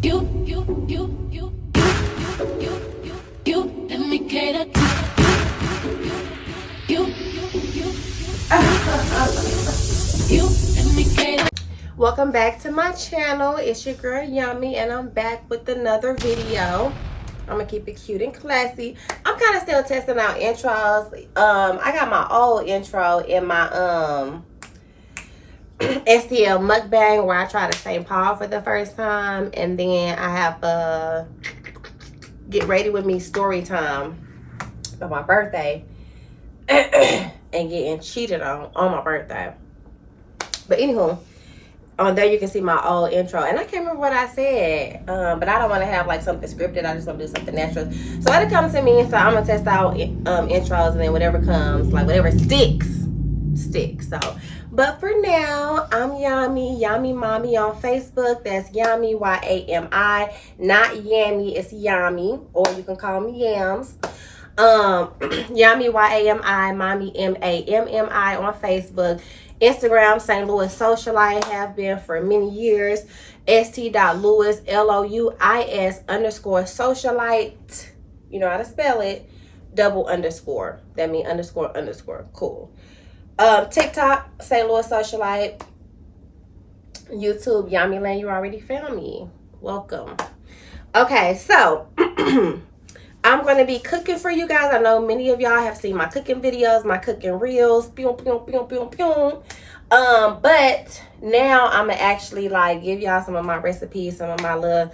let me cater to you, let me cater. Welcome back to my channel. It's your girl Yami, and I'm back with another video. I'm gonna keep it cute and classy. I'm kind of still testing out intros. I got my old intro in my STL mukbang where I tried to St. Paul for the first time, and then I have Get Ready With Me story time for my birthday and getting cheated on my birthday. But anywho, on there you can see my old intro, and I can't remember what I said, but I don't want to have like something scripted. I just want to do something natural, so let it come to me. So I'm gonna test out intros, and then whatever comes, like whatever sticks. So but for now, I'm Yami Mommy on Facebook. That's Yami, Y-A-M-I, not Yami, it's Yami, or you can call me Yams. Yami, Y-A-M-I, Mommy, M-A-M-M-I on Facebook. Instagram, St. Louis Socialite, have been for many years. st.louis, L-O-U-I-S _socialite. You know how to spell it. _. That means __. Cool. TikTok, St. Louis Socialite. YouTube, Yami Land, you already found me. Welcome. Okay, so I'm going to be cooking for you guys. I know many of y'all have seen my cooking videos, my cooking reels. But now I'm going to actually like give y'all some of my recipes, some of my little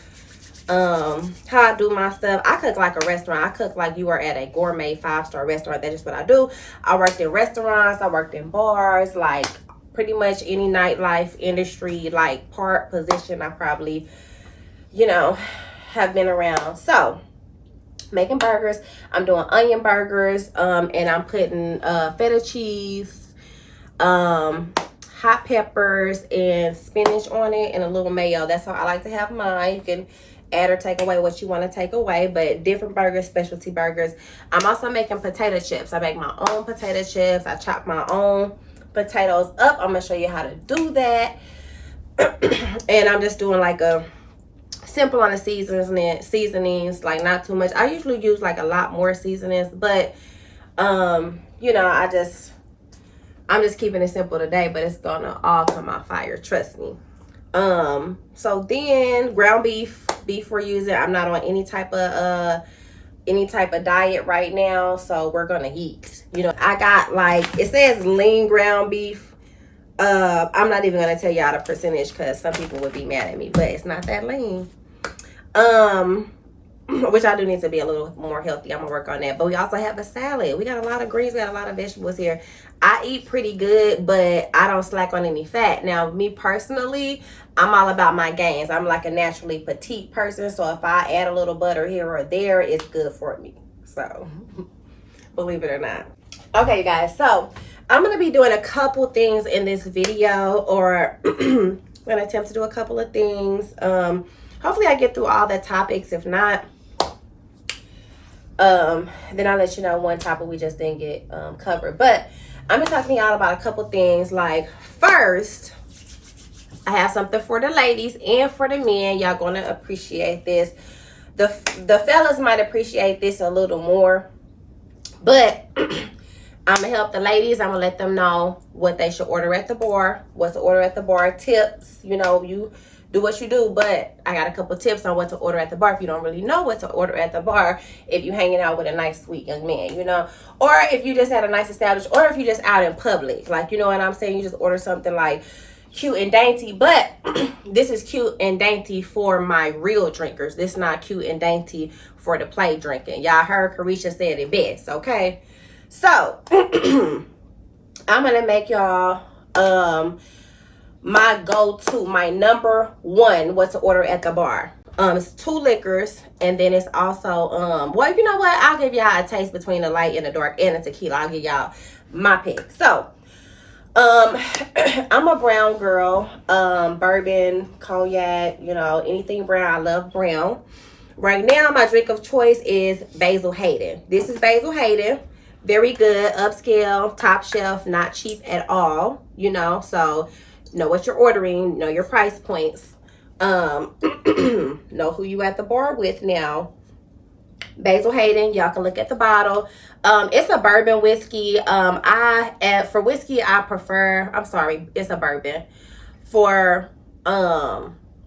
how I do my stuff. I cook like a restaurant. I cook like you are at a gourmet 5-star restaurant. That is what I do. I worked in restaurants. I worked in bars, like pretty much any nightlife industry, like part position I probably, you know, have been around. So making burgers, I'm doing onion burgers, and I'm putting feta cheese, hot peppers, and spinach on it, and a little mayo. That's how I like to have mine. You can add or take away what you want to take away, but different burgers, specialty burgers. I'm also making potato chips. I make my own potato chips. I chop my own potatoes up. I'm gonna show you how to do that. And I'm just doing like a simple on the seasonings, like not too much. I usually use like a lot more seasonings, but you know, I'm just keeping it simple today, but it's gonna all come out fire, trust me. So then ground beef we're using. I'm not on any type of diet right now, so we're gonna eat. You know, I got like, it says lean ground beef. I'm not even gonna tell y'all the percentage because some people would be mad at me, but it's not that lean. Which I do need to be a little more healthy. I'm gonna work on that. But we also have a salad. We got a lot of greens. We got a lot of vegetables here. I eat pretty good, but I don't slack on any fat. Now, me personally, I'm all about my gains. I'm like a naturally petite person. So if I add a little butter here or there, it's good for me. So, believe it or not. Okay, you guys. So, I'm going to be doing a couple things in this video. Or I'm going to attempt to do a couple of things. Hopefully, I get through all the topics. If not, then I'll let you know one topic we just didn't get covered. But I'm gonna talk to y'all about a couple things. Like, first, I have something for the ladies and for the men. Y'all gonna appreciate this. The fellas might appreciate this a little more, but I'm gonna help the ladies. I'm gonna let them know what they should order at the bar, what to order at the bar, tips. You know, you do what you do, but I got a couple tips on what to order at the bar if you don't really know what to order at the bar, if you're hanging out with a nice, sweet young man, you know, or if you just had a nice establishment, or if you just out in public, like, you know what I'm saying, you just order something like cute and dainty. But this is cute and dainty for my real drinkers. This is not cute and dainty for the play drinking. Y'all heard Carisha said it best, okay? So I'm gonna make y'all my go-to, my number one, what to order at the bar. It's 2 liquors, and then it's also well, you know what, I'll give y'all a taste between the light and the dark and the tequila. I'll give y'all my pick. So I'm a brown girl, bourbon, cognac, you know, anything brown. I love brown. Right now my drink of choice is Basil Hayden. This is Basil Hayden. Very good, upscale, top shelf, not cheap at all, you know. So know what you're ordering, know your price points Know who you at the bar with now. Basil Hayden, y'all can look at the bottle. It's a bourbon whiskey. For whiskey I prefer, I'm sorry, it's a bourbon. For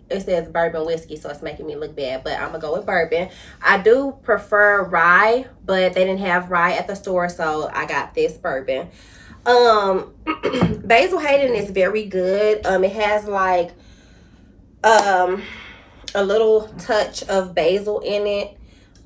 it says bourbon whiskey, so it's making me look bad, but I'm gonna go with bourbon. I do prefer rye, but they didn't have rye at the store, so I got this bourbon. Basil Hayden is very good. It has like a little touch of basil in it.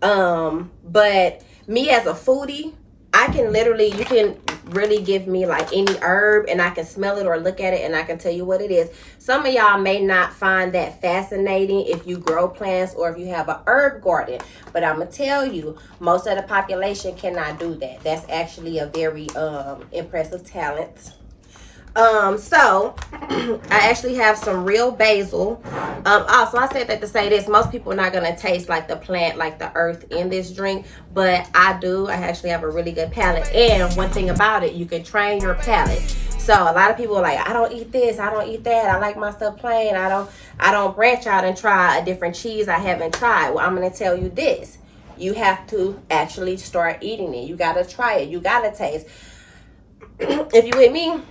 But me as a foodie, I can literally, you can really give me like any herb and I can smell it or look at it and I can tell you what it is. Some of y'all may not find that fascinating if you grow plants or if you have an herb garden, but I'm gonna tell you, most of the population cannot do that. That's actually a very impressive talent. So I actually have some real basil. Also, I said that to say this, most people are not going to taste like the plant, like the earth in this drink, but I do. I actually have a really good palate. And one thing about it, you can train your palate. So a lot of people are like, I don't eat this, I don't eat that, I like my stuff plain, I don't branch out and try a different cheese I haven't tried. Well, I'm going to tell you this. You have to actually start eating it. You got to try it. You got to taste. If you with me,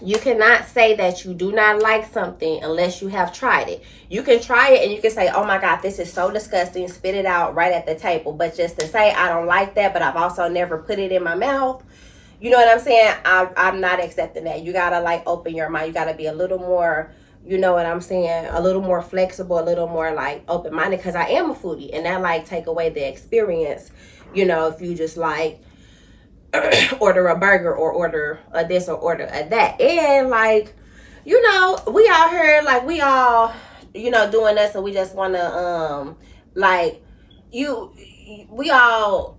you cannot say that you do not like something unless you have tried it. You can try it and you can say, oh my God, this is so disgusting. Spit it out right at the table. But just to say, I don't like that, but I've also never put it in my mouth. You know what I'm saying? I'm not accepting that. You got to like open your mind. You got to be a little more, you know what I'm saying? A little more flexible, a little more like open-minded, because I am a foodie and that like take away the experience. You know, if you just like, order a burger or order a this or order a that, and like, you know, we out here like we all, you know, doing this, and we just want to like we all,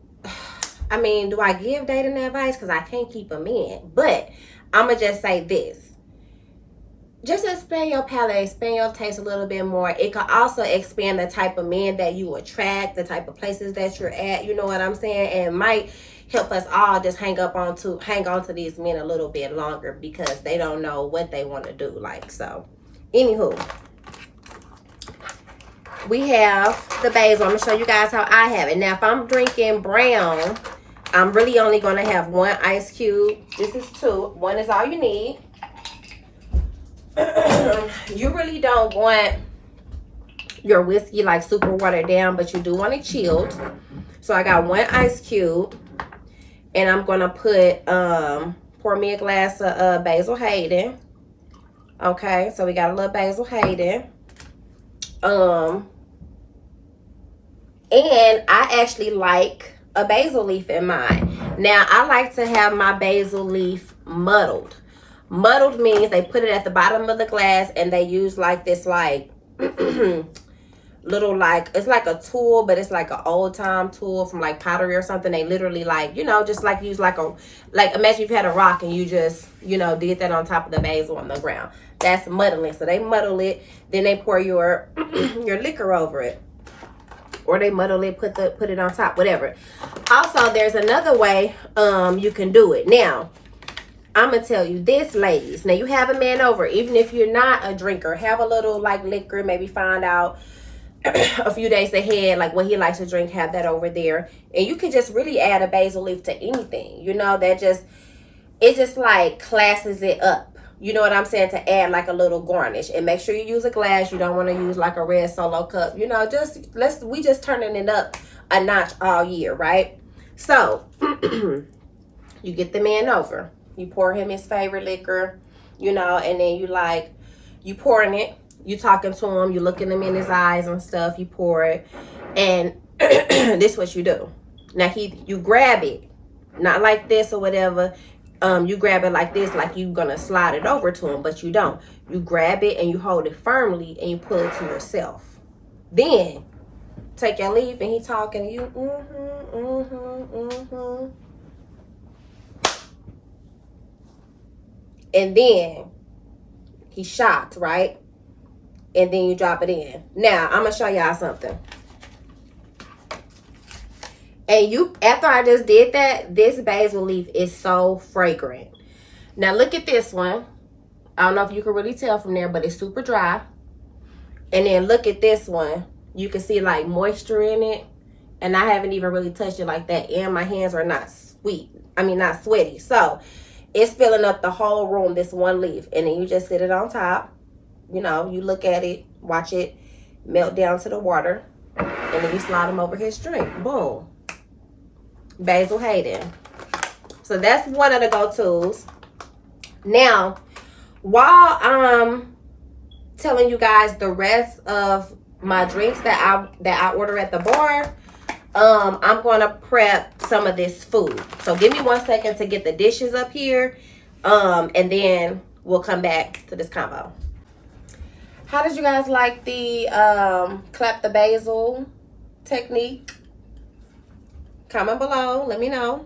I mean, do I give dating advice? Because I can't keep them in, but I'm gonna just say this. Just expand your palate, expand your taste a little bit more. It can also expand the type of men that you attract, the type of places that you're at, you know what I'm saying? And might help us all just hang on to these men a little bit longer, because they don't know what they want to do. Like, so anywho, we have the basil. I'm gonna show you guys how I have it. Now if I'm drinking brown, I'm really only gonna have one ice cube. This is two. One is all you need. You really don't want your whiskey like super watered down, but you do want it chilled. So I got one ice cube, and I'm gonna put pour me a glass of Basil Hayden. Okay, so we got a little Basil Hayden. And I actually like a basil leaf in mine. Now I like to have my basil leaf muddled. Muddled means they put it at the bottom of the glass and they use like this like little, like, it's like a tool, but it's like an old time tool from like pottery or something. They literally like, you know, just like use like a, like imagine you've had a rock and you just, you know, did that on top of the basil on the ground. That's muddling. So they muddle it, then they pour your your liquor over it, or they muddle it, put it on top, whatever. Also, there's another way you can do it. Now I'm gonna tell you this, ladies. Now you have a man over, even if you're not a drinker, have a little like liquor, maybe find out a few days ahead like what he likes to drink, have that over there, and you can just really add a basil leaf to anything, you know. That just, it just like classes it up, you know what I'm saying, to add like a little garnish. And make sure you use a glass. You don't want to use like a red Solo cup, you know. Just we just turning it up a notch all year, right? So you get the man over, you pour him his favorite liquor, you know, and then you pouring it, you talking to him, you looking him in his eyes and stuff, you pour it, and this is what you do. Now you grab it, not like this or whatever. You grab it like this, like you gonna slide it over to him, but you don't. You grab it and you hold it firmly and you pull it to yourself. Then take your leaf and he talking to you. And then he's shocked, right? And then you drop it in. Now, I'm going to show y'all something. And after I just did that, this basil leaf is so fragrant. Now, look at this one. I don't know if you can really tell from there, but it's super dry. And then look at this one. You can see like moisture in it. And I haven't even really touched it like that. And my hands are not not sweaty. So it's filling up the whole room, this one leaf. And then you just sit it on top. You know, you look at it, watch it melt down to the water. And then you slide them over his drink. Boom. Basil Hayden. So that's one of the go-tos. Now, while I'm telling you guys the rest of my drinks that I order at the bar, I'm going to prep some of this food. So give me 1 second to get the dishes up here, and then we'll come back to this combo. How did you guys like the clap the basil technique? Comment below. Let me know.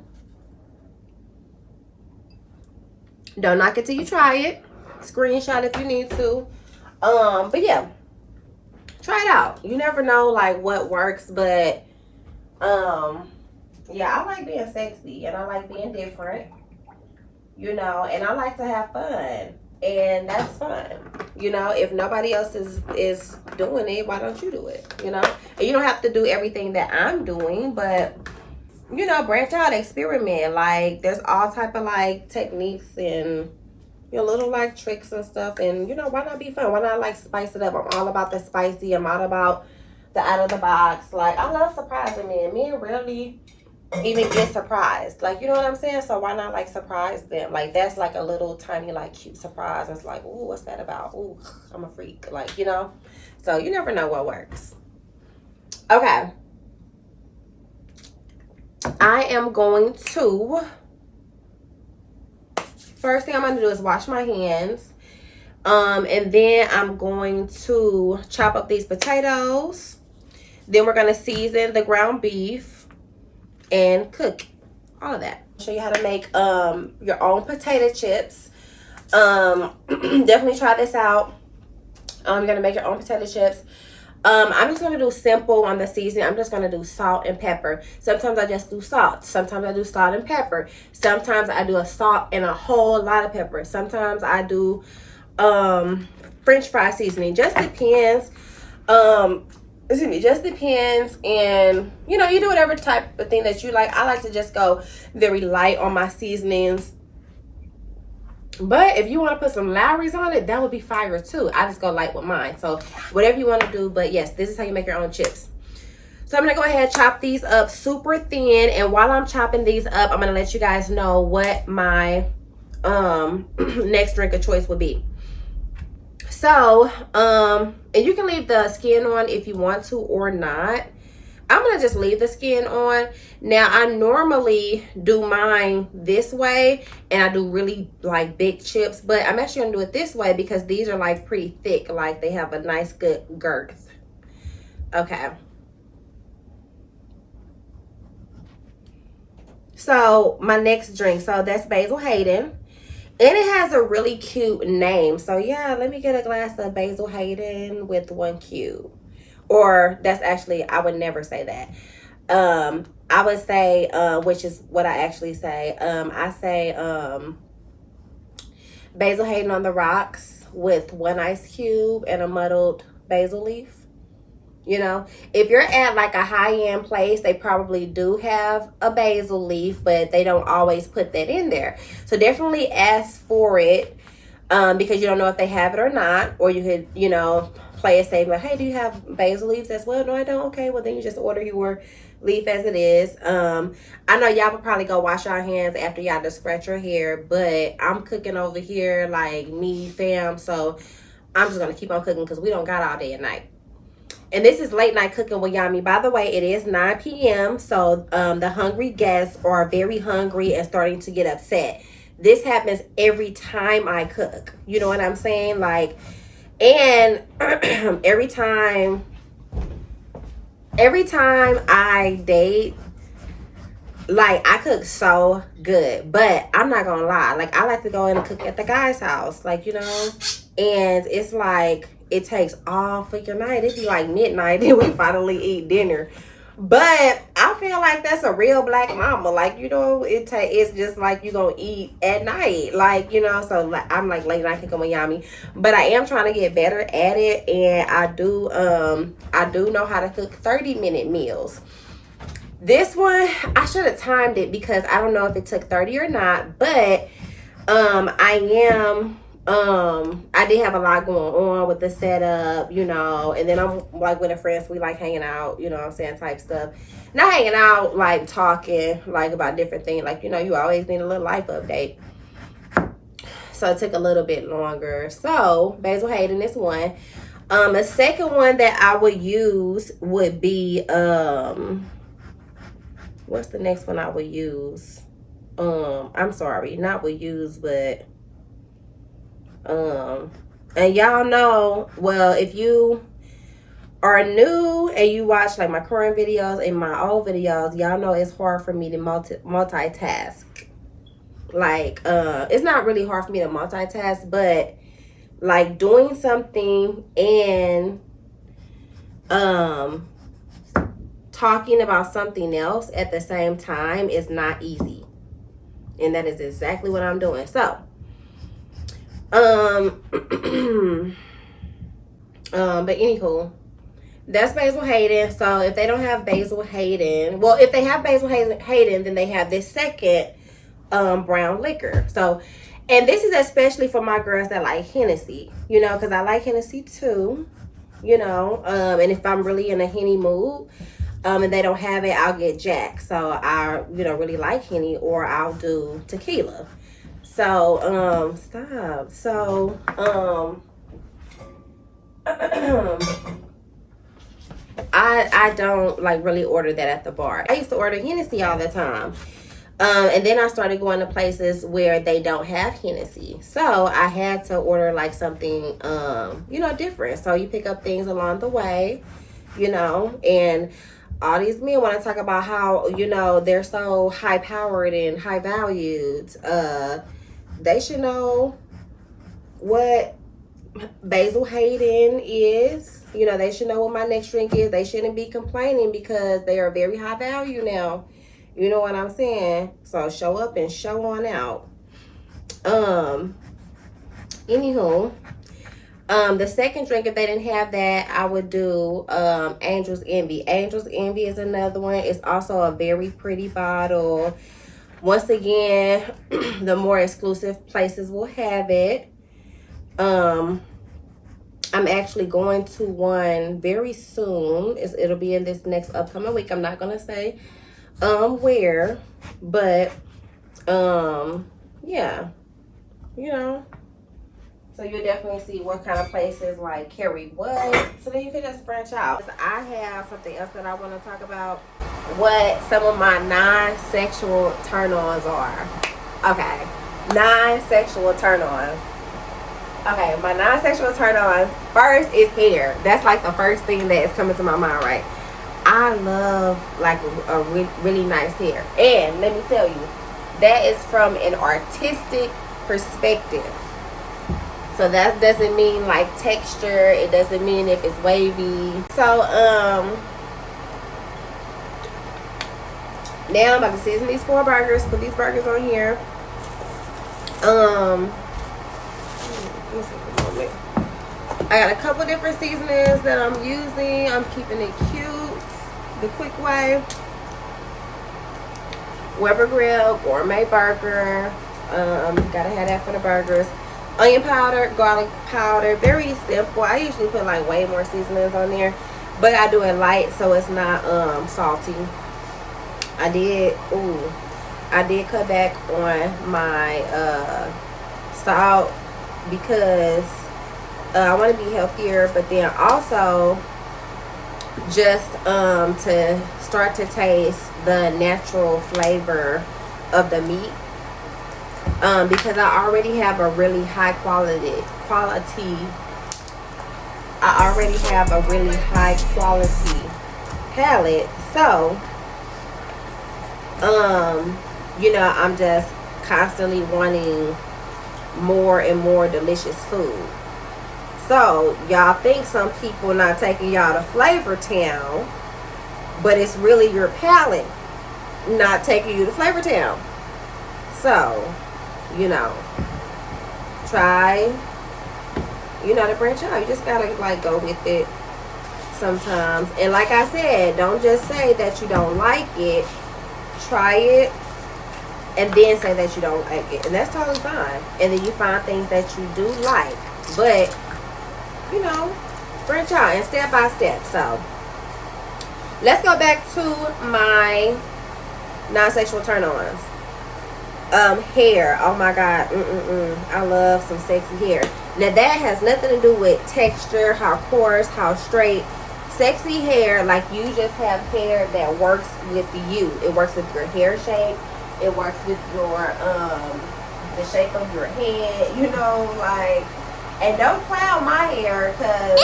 Don't knock it till you try it. Screenshot if you need to. But yeah, try it out. You never know like what works, but yeah, I like being sexy and I like being different, you know, and I like to have fun, and that's fun, you know. If nobody else is doing it, why don't you do it, you know? And you don't have to do everything that I'm doing, but you know, branch out, experiment. Like there's all type of like techniques and little like tricks and stuff, and you know, why not be fun? Why not like spice it up? I'm all about the spicy. I'm all about the out of the box. Like I love surprising men. Men rarely even get surprised, like, you know what I'm saying? So why not like surprise them? Like that's like a little tiny like cute surprise. It's like, ooh, what's that about? Ooh, I'm a freak, like, you know. So you never know what works. Okay, I am going to, first thing I'm going to do is wash my hands. And then I'm going to chop up these potatoes. Then we're going to season the ground beef and cook all of that. I'll show you how to make your own potato chips. Definitely try this out. You're going to make your own potato chips. I'm just going to do simple on the seasoning. I'm just going to do salt and pepper. Sometimes I just do salt. Sometimes I do salt and pepper. Sometimes I do a salt and a whole lot of pepper. Sometimes I do French fry seasoning. Just depends. Just depends. And, you know, you do whatever type of thing that you like. I like to just go very light on my seasonings. But if you want to put some Lowry's on it, that would be fire too. I just go light with mine. So whatever you want to do. But yes, this is how you make your own chips. So I'm going to go ahead and chop these up super thin. And while I'm chopping these up, I'm going to let you guys know what my next drink of choice would be. So, and you can leave the skin on if you want to or not. I'm going to just leave the skin on. Now, I normally do mine this way, and I do really like big chips, but I'm actually going to do it this way because these are like pretty thick. Like they have a nice good girth. Okay. So my next drink, so that's Basil Hayden. And it has a really cute name. So yeah, let me get a glass of Basil Hayden with 1 cube. Or that's actually, I would never say that. I would say, which is what I actually say. I say Basil Hayden on the rocks with 1 ice cube and a muddled basil leaf. You know, if you're at like a high-end place, they probably do have a basil leaf, but they don't always put that in there. So definitely ask for it because you don't know if they have it or not. Or you could, you know, play it safe, like, hey, do you have basil leaves as well? No, I don't. Okay, well, then you just order your leaf as it is. I know y'all will probably go wash your hands after y'all just scratch your hair, but I'm cooking over here like me, fam. So I'm just going to keep on cooking because we don't got all day and night. And this is Late Night Cooking with Yami. By the way, it is 9 p.m. So the hungry guests are very hungry and starting to get upset. This happens every time I cook. You know what I'm saying? Like, and every time I date, like, I cook so good. But I'm not going to lie. Like, I like to go in and cook at the guy's house. Like, you know, and it's like, it takes all freaking night. It'd be like midnight and we finally eat dinner. But I I feel like that's a real black mama. Like, you know, it's just like you gonna eat at night. Like, you know, so like, I'm like late night cooking with Yami. But I am trying to get better at it, and I do know how to cook 30-minute meals. This one, I should have timed it because I don't know if it took 30 or not, but I did have a lot going on with the setup, you know, and then I'm like with a friend, so we like hanging out, you know what I'm saying, type stuff. Not hanging out, like talking, like about different things. Like, you know, you always need a little life update. So it took a little bit longer. So, Basil Hayden is one. A second one that I would use would be, what's the next one I would use? I'm sorry, not would use, but... and y'all know, well, if you are new and you watch like my current videos and my old videos, y'all know it's hard for me to multitask. Like, it's not really hard for me to multitask, but like doing something and talking about something else at the same time is not easy. And that is exactly what I'm doing. So but anywho, that's Basil Hayden. So if they don't have Basil Hayden, well, if they have Basil Hayden, then they have this second brown liquor. So, and this is especially for my girls that like Hennessy, you know, because I like Hennessy too, you know. And if I'm really in a Henny mood, and they don't have it, I'll get Jack. So I, you know, really like Henny, or I'll do tequila. So, stop. So, I don't like really order that at the bar. I used to order Hennessy all the time. And then I started going to places where they don't have Hennessy. So I had to order like something, you know, different. So you pick up things along the way, you know, and all these men want to talk about how, you know, they're so high powered and high valued. They should know what Basil Hayden is. You know, they should know what my next drink is. They shouldn't be complaining because they are very high value now. You know what I'm saying? So show up and show on out. Anywho, the second drink, if they didn't have that, I would do Angel's Envy. Angel's Envy is another one. It's also a very pretty bottle. Once again, the more exclusive places will have it. I'm actually going to one very soon. It'll be in this next upcoming week. I'm not gonna say where, but yeah, you know. So you'll definitely see what kind of places like carry what. So then you can just branch out. I have something else that I want to talk about. What some of my non-sexual turn-ons are. Okay, non-sexual turn-ons. Okay, my non-sexual turn-ons. First is hair. That's like the first thing that is coming to my mind, right? I love like a really nice hair. And let me tell you, that is from an artistic perspective. So that doesn't mean like texture. It doesn't mean if it's wavy. So now I'm about to season these 4 burgers. Put these burgers on here. I got a couple different seasonings that I'm using. I'm keeping it cute, the quick way. Weber Grill Gourmet Burger. Gotta have that for the burgers. Onion powder, garlic powder, very simple. I usually put like way more seasonings on there, but I do it light so it's not salty. I did cut back on my salt because I want to be healthier, but then also just to start to taste the natural flavor of the meat. Because I already have a really high quality palate. So, you know, I'm just constantly wanting more and more delicious food. So, y'all think some people not taking y'all to Flavor Town but it's really your palate not taking you to Flavor Town. So, you know, try, to branch out. You just gotta like go with it sometimes. And like I said, don't just say that you don't like it. Try it and then say that you don't like it, and that's totally fine. And then you find things that you do like, but branch out and step by step. So let's go back to my non-sexual turn-ons. Hair. Oh my god. I love some sexy hair. Now that has nothing to do with texture, how coarse, how straight. Sexy hair, like you just have hair that works with you. It works with your hair shape. It works with your the shape of your head. And don't cloud my hair, because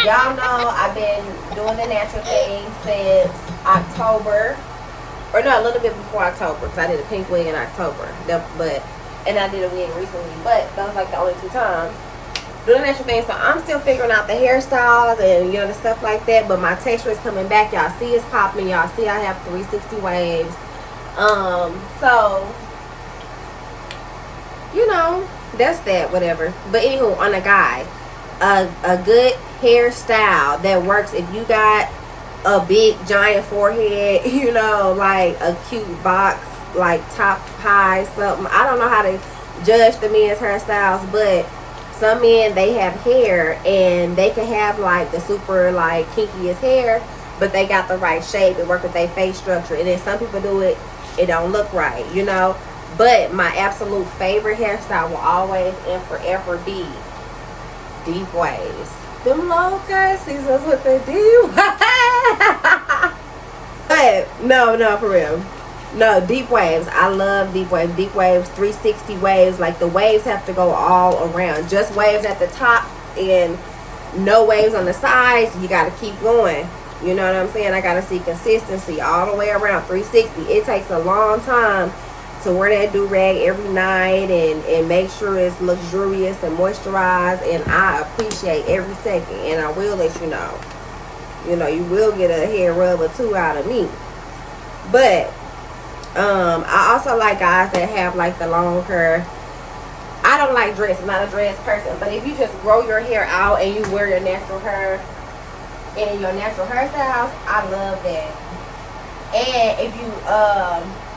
y'all know I've been doing the natural thing since October. Or no, a little bit before October, because I did a pink wig in October. And I did a wig recently, but that was like the only 2 times. Doing the natural thing, so I'm still figuring out the hairstyles and the stuff like that. But my texture is coming back. Y'all see it's popping. Y'all see I have 360 waves. So that's that, whatever. But anywho, on a guy, a good hairstyle that works if you got a big giant forehead, like a cute box, like top high something. I don't know how to judge the men's hairstyles, but some men, they have hair and they can have like the super like kinkiest hair, but they got the right shape. It work with their face structure. And then some people do it don't look right, But my absolute favorite hairstyle will always and forever be deep waves. Them locust seasons with the deep waves. But no, for real. No, deep waves. I love deep waves. Deep waves, 360 waves. Like the waves have to go all around. Just waves at the top and no waves on the sides. You got to keep going. You know what I'm saying? I got to see consistency all the way around. 360. It takes a long time to wear that do-rag every night and make sure it's luxurious and moisturized. And I appreciate every second. And I will let you know. You will get a hair rub or 2 out of me. But I also like guys that have like the long hair. I don't like dreads. I'm not a dreads person. But if you just grow your hair out and you wear your natural hair in your natural hairstyles, I love that. And if you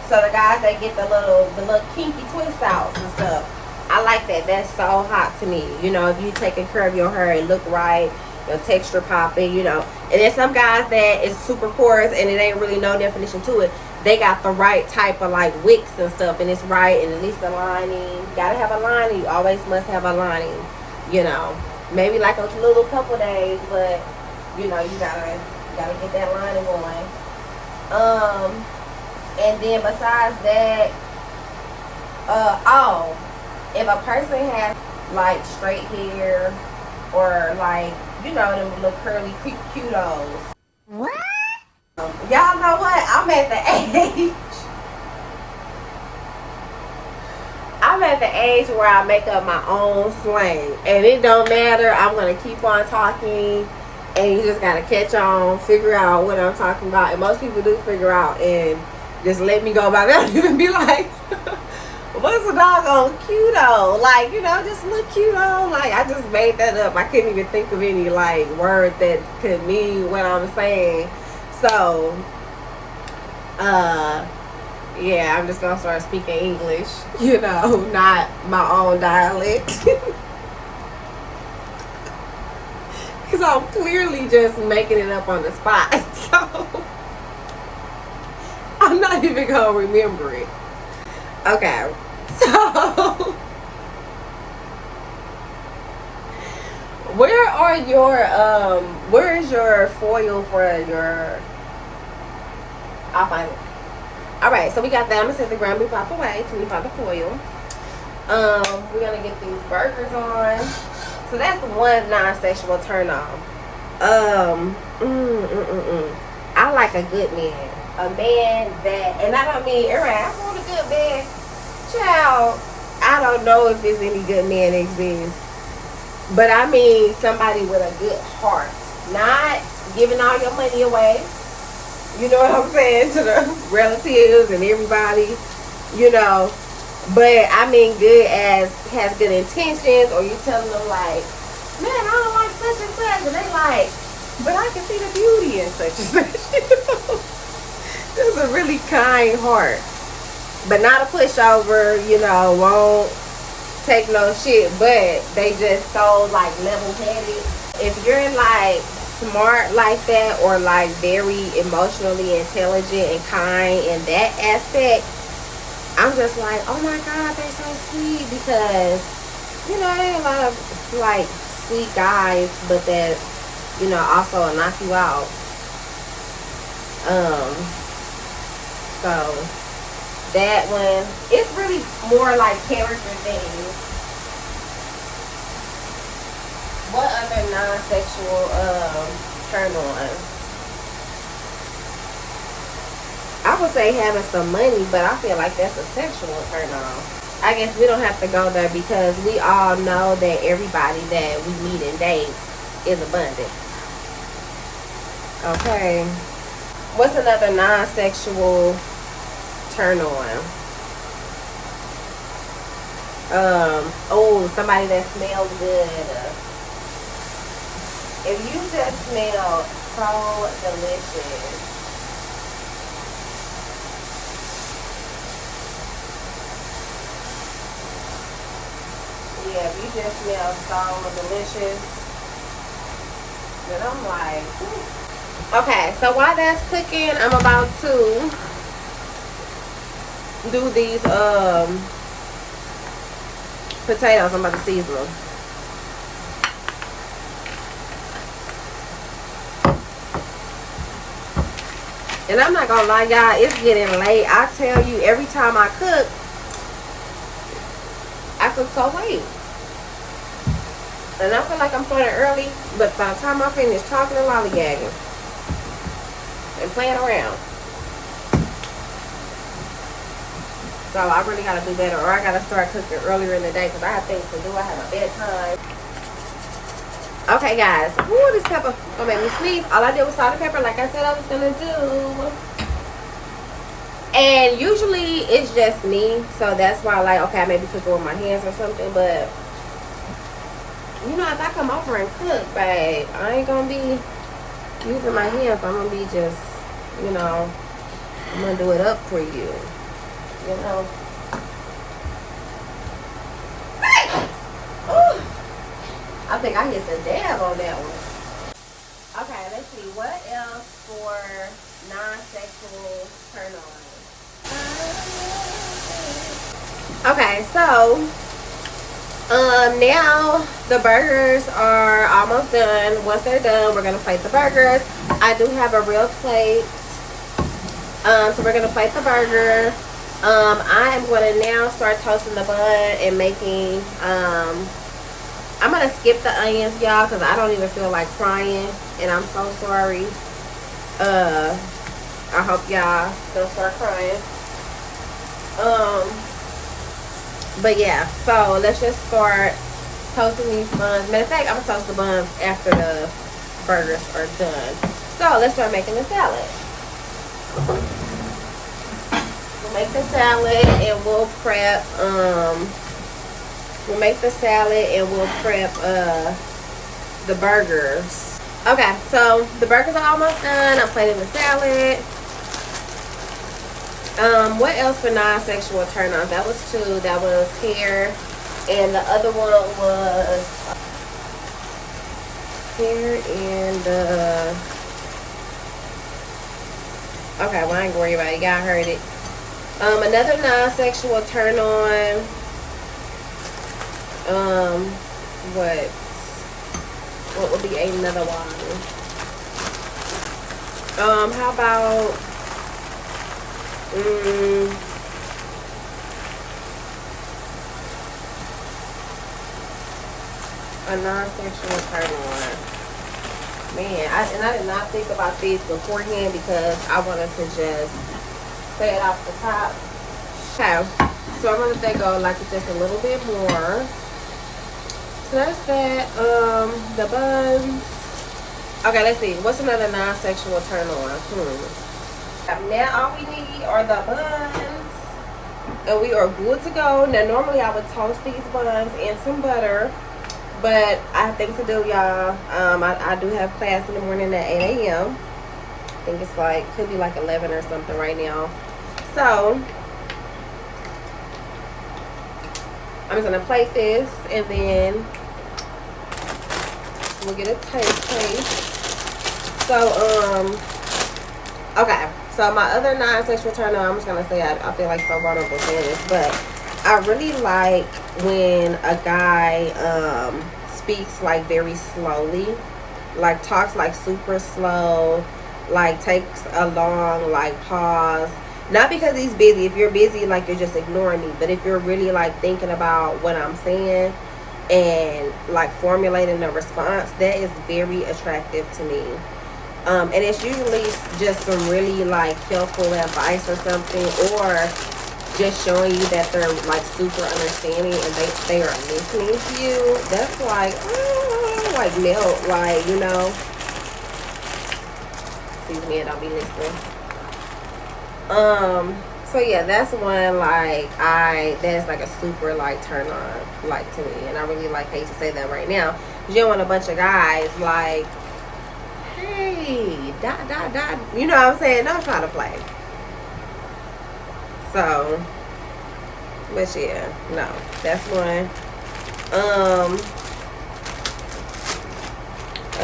so the guys that get the little kinky twist outs and stuff, I like that. That's so hot to me. If you taking care of your hair and look right, your texture popping, And then some guys that is super coarse and it ain't really no definition to it. They got the right type of like wicks and stuff, and it's right, and at least a lining. You gotta have a lining. You always must have a lining. Maybe like a little couple days, but you gotta get that lining going. And then besides that, if a person has like straight hair or like them little curly cutos. What? Y'all know what? I'm at the age where I make up my own slang, and it don't matter. I'm gonna keep on talking, and you just gotta catch on, figure out what I'm talking about. And most people do figure out and just let me go by that and be like, what's a doggone cuto? Like, just look cuto. Like, I just made that up. I couldn't even think of any like word that could mean what I'm saying. So yeah, I'm just gonna start speaking English, not my own dialect. Because I'm clearly just making it up on the spot. So I'm not even gonna remember it. Okay, so where is your foil for your... I'll find it. Alright, so we got that. I'm gonna set the ground beef out the way till we find the foil. We're gonna get these burgers on. So that's one non-sexual turn on. I like a good man. A man that, and I don't mean, I want a good man. Child, I don't know if there's any good men exist. But I mean somebody with a good heart. Not giving all your money away. You know what I'm saying? To the relatives and everybody, you know. But I mean, good as has good intentions, or you telling them like, man, I don't like such and such, and they like, but I can see the beauty in such and such. You know, it's a really kind heart, but not a pushover. You know, won't take no shit, but they just so like level headed. If you're like smart like that, or like very emotionally intelligent and kind in that aspect, I'm just like, oh my god, they're so sweet. Because you know, there ain't a lot of like sweet guys, but that, you know, also will knock you out. So that one, it's really more like character things. What other non-sexual turn on? I would say having some money, but I feel like that's a sexual turn on. I guess we don't have to go there because we all know that everybody that we meet and date is abundant. Okay. What's another non-sexual turn on? Oh, somebody that smells good. If you just smell so delicious. Yeah, if you just smell so delicious, then I'm like, ooh. Okay, so while that's cooking, I'm about to do these potatoes. I'm about to season them. And I'm not gonna lie, y'all, it's getting late. I tell you, every time I cook so late. And I feel like I'm starting early, but by the time I finish talking and lollygagging and playing around. So I really gotta do better, or I gotta start cooking earlier in the day because I have things to do. I have a bedtime. Okay, guys. Ooh, this pepper gonna make me sneeze. All I did was salt and pepper like I said I was gonna do. And usually it's just me, so that's why, like, okay, I may be cooking with my hands or something, but you know, if I come over and cook, babe, I ain't gonna be using my hands. I'm gonna be just, you know, I'm gonna do it up for you, you know. Ooh, I think I hit the dab on that one. Okay, let's see, what else for non-sexual turn-on? Okay, so now the burgers are almost done. Once they're done, we're gonna plate the burgers. I do have a real plate, so we're gonna plate the burger. I am gonna now start toasting the bun and making I'm gonna skip the onions, y'all, because I don't even feel like frying, and I'm so sorry. I hope y'all don't start crying. But yeah, so let's just start toasting these buns. Matter of fact, I'm gonna toast the buns after the burgers are done. So let's start making the salad. We'll make the salad and we'll prep the burgers. Okay, so the burgers are almost done. I'm plating the salad. What else for non-sexual turn-ons? That was 2. That was hair. And the other one was hair and okay, well, I ain't worried about it. Y'all heard it. Another non-sexual turn-on. What would be another one? How about a non-sexual turn-on. Man, I did not think about this beforehand because I wanted to just say it off the top. Okay, so I'm gonna think of like just a little bit more. So that's that. The buns. Okay, let's see. What's another non-sexual turn-on? Now all we need are the buns, and we are good to go. Now normally I would toast these buns in some butter, but I have things to do, y'all. I do have class in the morning at 8 a.m. I think it's like, could be like 11 or something right now. So I'm just gonna plate this, and then we'll get a taste. So okay. So my other non-sexual turn on, I'm just gonna say I feel like so vulnerable saying this, but I really like when a guy speaks like very slowly, like talks like super slow, like takes a long like pause. Not because he's busy. If you're busy, like you're just ignoring me. But if you're really like thinking about what I'm saying and like formulating a response, that is very attractive to me. And it's usually just some really like helpful advice or something, or just showing you that they're like super understanding and they are listening to you. That's like, oh, like melt, like, you know. Excuse me, I don't be listening. So yeah, that's one like that's like a super like turn on like to me, and I really like hate to say that right now, because you don't want a bunch of guys like, hey, dot dot dot, you know what I'm saying? Don't try to play. So, but yeah, no, that's one.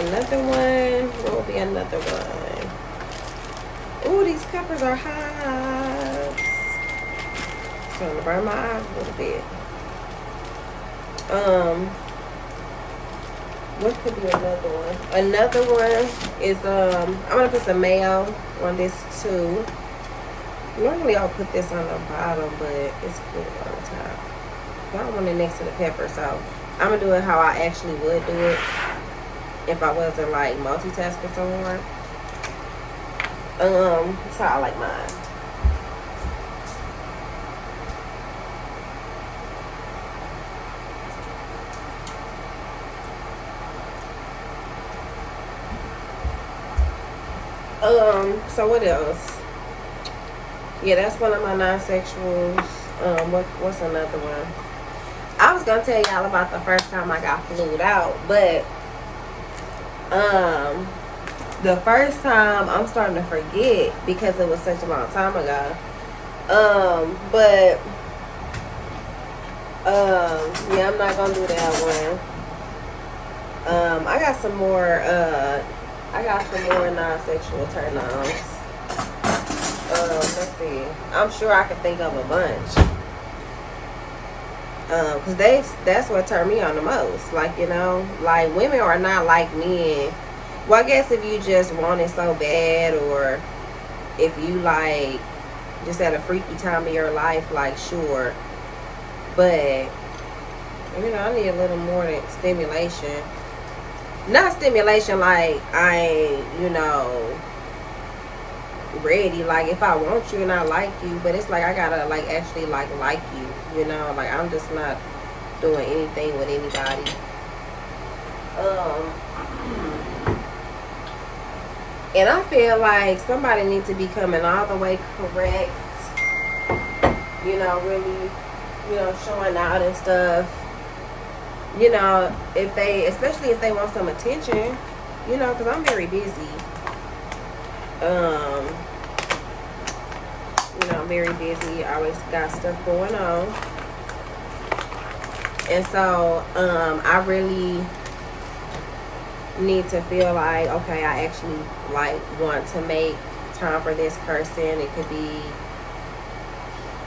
Another one. What will be another one? Ooh, these peppers are hot. Trying to burn my eyes a little bit. What could be another one? Another one is I'm gonna put some mayo on this too. Normally I'll put this on the bottom, but it's cool on the top. I don't want it next to the pepper, so I'm gonna do it how I actually would do it if I wasn't like multitasking so hard. That's how I like mine. So what else? Yeah, that's one of my non-sexuals. What's another one? I was gonna tell y'all about the first time I got flued out, but the first time I'm starting to forget because it was such a long time ago. But yeah, I'm not gonna do that one. I got some more non-sexual turn-ons. Let's see. I'm sure I can think of a bunch. Cause that's what turned me on the most. Like, you know, like women are not like men. Well, I guess if you just want it so bad, or if you like just at a freaky time of your life, like sure. But you know, I need a little more than stimulation. Not stimulation like I ain't, you know, ready. Like if I want you and I like you, but it's like I gotta like actually like you, you know. Like I'm just not doing anything with anybody. And I feel like somebody needs to be coming all the way correct, you know, really, you know, showing out and stuff. You know, especially if they want some attention, you know, because I'm very busy. You know, I'm very busy. I always got stuff going on. And so, I really need to feel like, okay, I actually like want to make time for this person. It could be,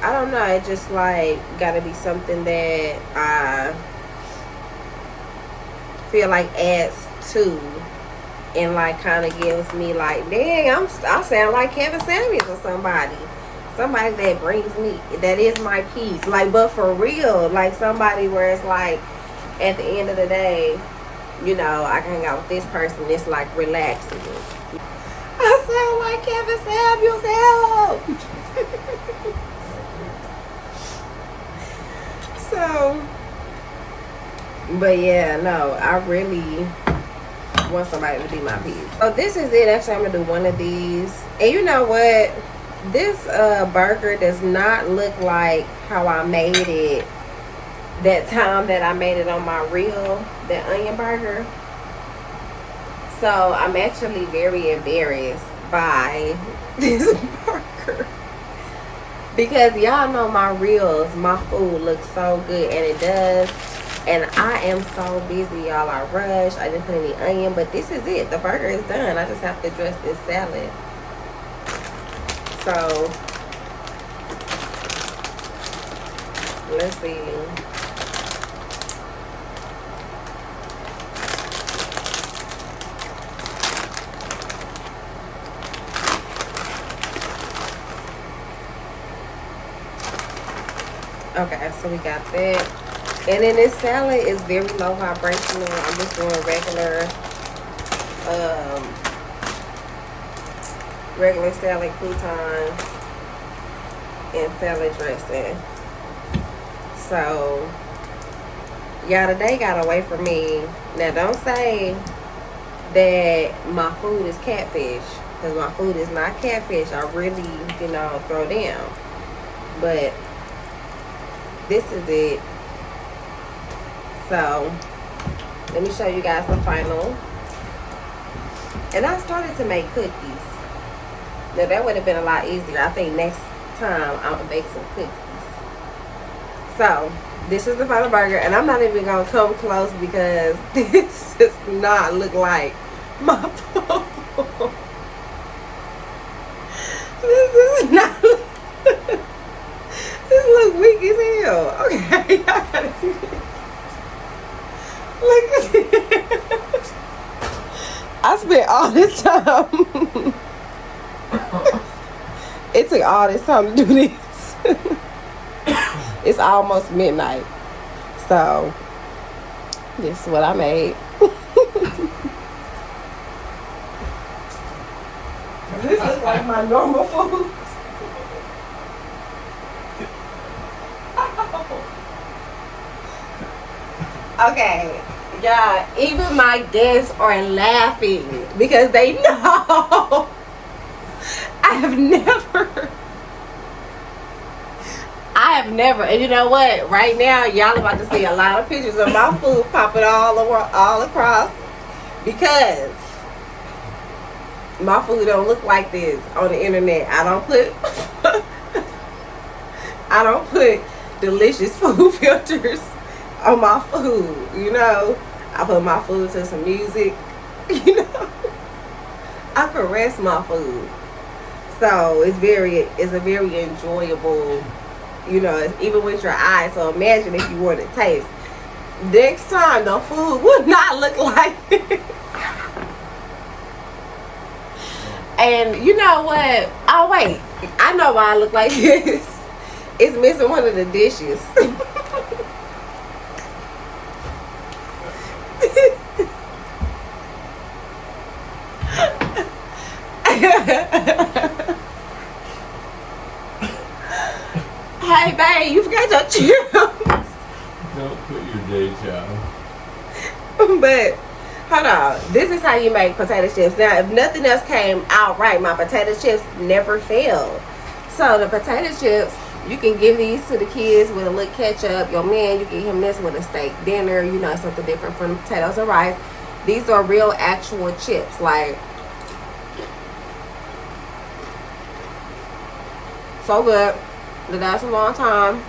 I don't know, it just like gotta be something that I feel like adds to, and like kind of gives me like, dang, I sound like Kevin Samuels or somebody that brings me, that is my peace, like, but for real, like somebody where it's like at the end of the day, you know, I can hang out with this person, it's like relaxing. I sound like Kevin Samuels, help. So, but yeah, no, I really want somebody to be my peace. So this is it. Actually, I'm gonna do one of these. And you know what? This burger does not look like how I made it that time that I made it on my reel, that onion burger. So I'm actually very embarrassed by this burger. Because y'all know my reels, my food looks so good, and it does. And I am so busy, y'all. I rushed. I didn't put any onion, but this is it. The burger is done. I just have to dress this salad. So, let's see. Okay, so we got that. And then this salad is very low vibrational. I'm just doing regular salad croutons and salad dressing. So y'all, today got away from me. Now don't say that my food is catfish, because my food is not catfish. I really, throw down. But this is it. So let me show you guys the final. And I started to make cookies. Now that would have been a lot easier. I think next time I'm gonna bake some cookies. So this is the final burger, and I'm not even gonna come close because this does not look like my food. This is not. This look weak as hell. Okay, y'all gotta see this. Look at it. I spent all this time. It took all this time to do this. It's almost midnight. So, this is what I made. This looks like my normal food. Okay, yeah, even my guests are laughing because they know I have never, and you know what? Right now, y'all about to see a lot of pictures of my food popping all across, because my food don't look like this on the internet. I don't put delicious food filters on my food, I put my food to some music, I caress my food. So it's a very enjoyable, even with your eyes. So imagine if you were to taste. Next time the food would not look like it. And you know what? Oh wait, I know why I look like this. It's missing one of the dishes. Hey babe, you forgot your chips. Don't quit your day job. But hold on, this is how you make potato chips. Now if nothing else came out right, my potato chips never failed. So the potato chips, you can give these to the kids with a little ketchup. Your man, you can give him this with a steak dinner, something different from potatoes and rice. These are real actual chips, like so good. They last a long time.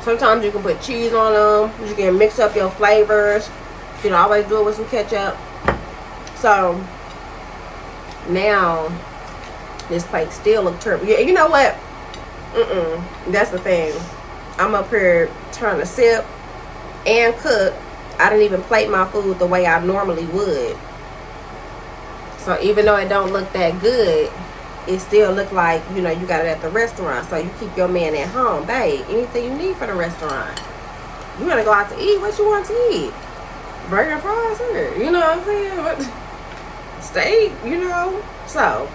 Sometimes you can put cheese on them. You can mix up your flavors. You can always do it with some ketchup. So now this plate still looks terrible. Yeah, you know what? That's the thing. I'm up here trying to sip and cook. I didn't even plate my food the way I normally would. So even though it don't look that good, it still look like, you got it at the restaurant. So you keep your man at home. Babe, anything you need for the restaurant. You want to go out to eat, what you want to eat? Burger and fries here. You know what I'm saying? Steak, So,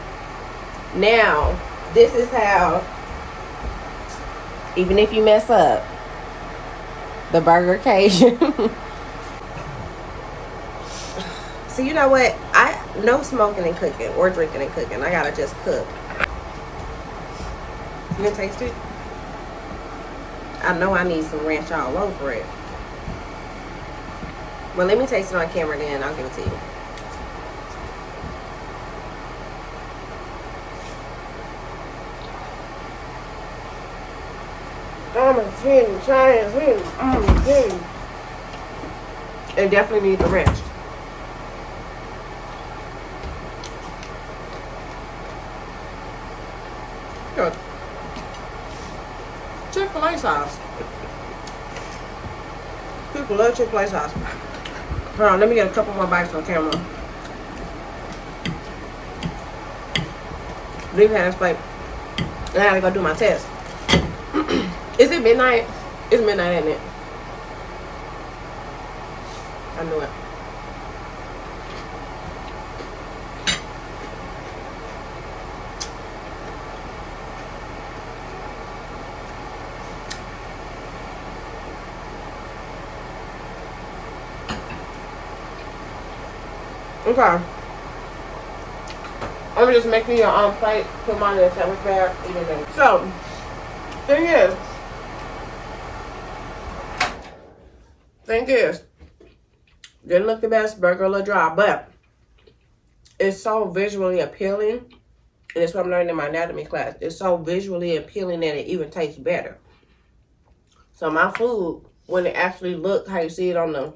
now, this is how, even if you mess up, the burger Cajun So you know what? No smoking and cooking or drinking and cooking. I gotta just cook. You gonna taste it? I know I need some ranch all over it. Well, let me taste it on camera then. I'll give it to you. It definitely needs the ranch. Good. Chick-fil-A sauce. People love Chick-fil-A sauce. Hold on, let me get a couple more bites on camera. Leave it at this plate. And I gotta go do my test. Is it midnight? It's midnight, isn't it? I knew it. Okay. I'm just making your own plate, put mine in a sandwich bag, eat it. So, thing is, didn't look the best, burger a little dry, but it's so visually appealing, and it's what I'm learning in my anatomy class. It's so visually appealing that it even tastes better. So my food, when it actually looks how you see it on the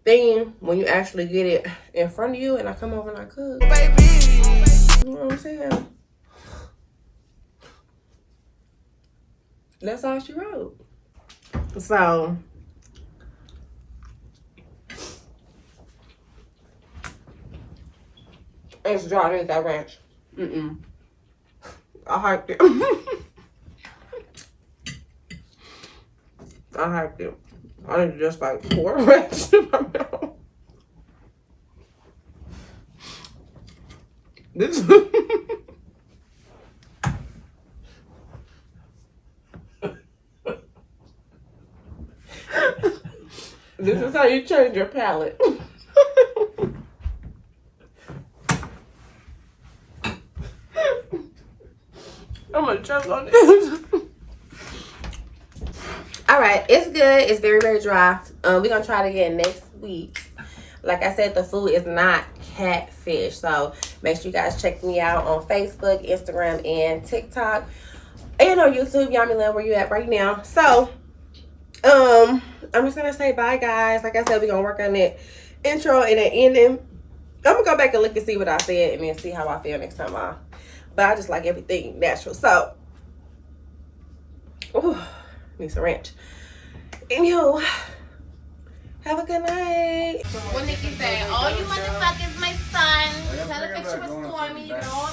thing, when you actually get it in front of you, and I come over and I cook, you know what I'm saying? That's all she wrote. So it's dry, ain't that ranch? I hyped it. I hyped it. I need to just like pour ranch in my mouth. This this is how you change your palate. I'm gonna choke on this. All right, it's good. It's very, very dry. We're gonna try it again next week. Like I said, the food is not catfish, so make sure you guys check me out on Facebook, Instagram, and TikTok, and on YouTube. Yami Land, where you at right now? So, I'm just gonna say bye, guys. Like I said, we're gonna work on that intro and the ending. I'm gonna go back and look and see what I said, and then see how I feel next time. But I just like everything natural. So, ooh, need some ranch. Anywho, have a good night. When Nikki say, "Oh, you motherfuckers, my son," tell a picture with Stormy. You can all